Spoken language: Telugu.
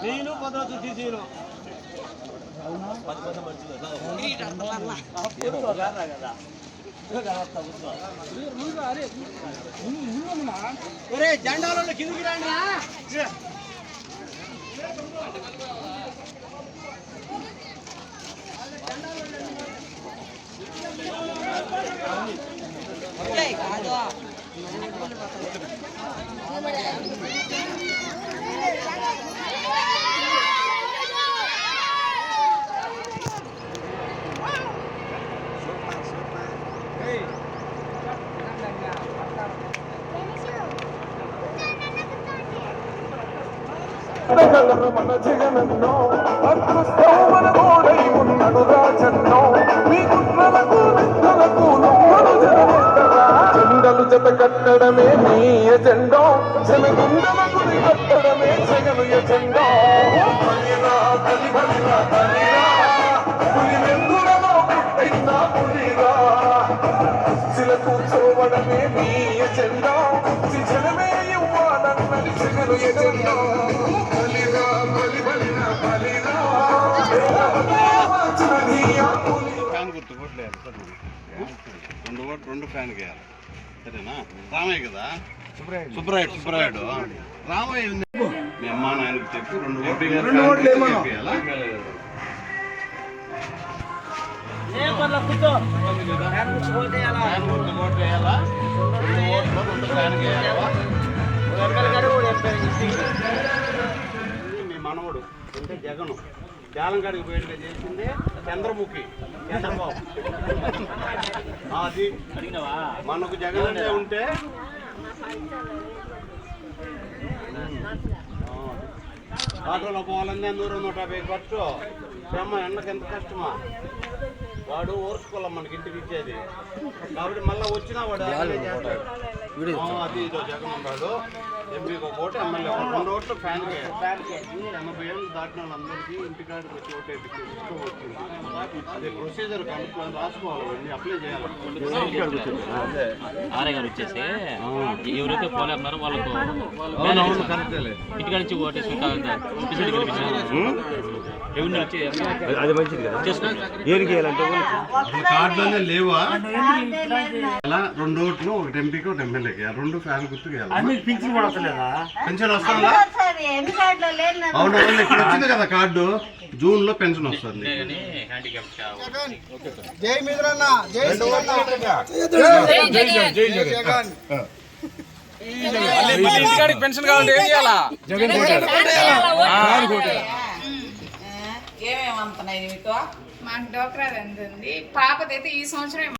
నేను పదవచ్చు తీసేను జెండాలో కిందికి రండి మన జగనన్నో అదృష్టో మన గోడై ఉన్నడు రాజన్నో మీ కుట్రలకు నిందలకు నొమ్మడు జననేతరా జెండలు జత కట్టడమే నీ ఎజెండో జనగుండల గురి కట్టడమే జగను ఎజెండో బలిరా బలి బలిరా బలిరా పులి వెందులలో పుట్టిన పులిరా కుర్చీల కూర్చోవడమే నీ ఎజెండో జనమే ఇవ్వాలన్నది జగను ఎజెండో ఫ్యాన్ గుర్తు కొట్టలేదు రెండు ఫ్యాన్ వేయాలి సరేనా రామయ్య కదా సుబ్బరాయుడు రామయ్య మీ అమ్మ నాయనకు చెప్పి రెండు ఓట్లు వేయాలా మీ మనవడు అంటే జగను జాలంకాడికి పోయేట్టుగా చేసింది చంద్రముఖి చంద్రబాబు అది మనకు జగన్ ఉంటే ఆటోలో పోవాలన్నా 100-150 ఖర్చు శ్రమ ఎండకు ఎంత కష్టమా వాడు ఓర్చుకోవాలి మనకి ఇంటికి ఇచ్చేది కాబట్టి మళ్ళీ వచ్చినా వాడు అది ఇదో జగన్ ఉన్నాడు ఎంపీకి ఒక ఓటు ఎమ్మెల్యే 2 ఓట్లు ఫ్యాన్కి 80 ఏళ్ళు దాటిన వాళ్ళందరికీ ఇంటికాడికి వచ్చి ఓటు వేయించుకోవచ్చు అది ప్రొసీజర్ కనుక్కొని రాసుకోవాలి అప్లై చేయాలి ఆర్ఏ గారు వచ్చేసి ఎవరైతే పోలే అన్నారో వాళ్ళకు ఇంటికాడ నుంచి ఓటేసుకుంటా అది మంచిది కదా ఏరికి కార్డులోనే లేవా అలా 2 ఓట్లు ఒకటి ఎంపీకి ఒకటి ఎమ్మెల్యేకి 2 ఫ్యాన్ గుర్తుకు పింఛన్ కూడా వస్తలేదా పెన్షన్ వస్తుందా అవును ఇక్కడ వచ్చింది కదా కార్డు జూన్ లో పెన్షన్ వస్తుంది పెన్షన్ కావాలంటే ఏం చేయాలా ఏమేమంటున్నాయి మీకు మాకు డోక్రా ఉంది పాపదైతే ఈ సంవత్సరం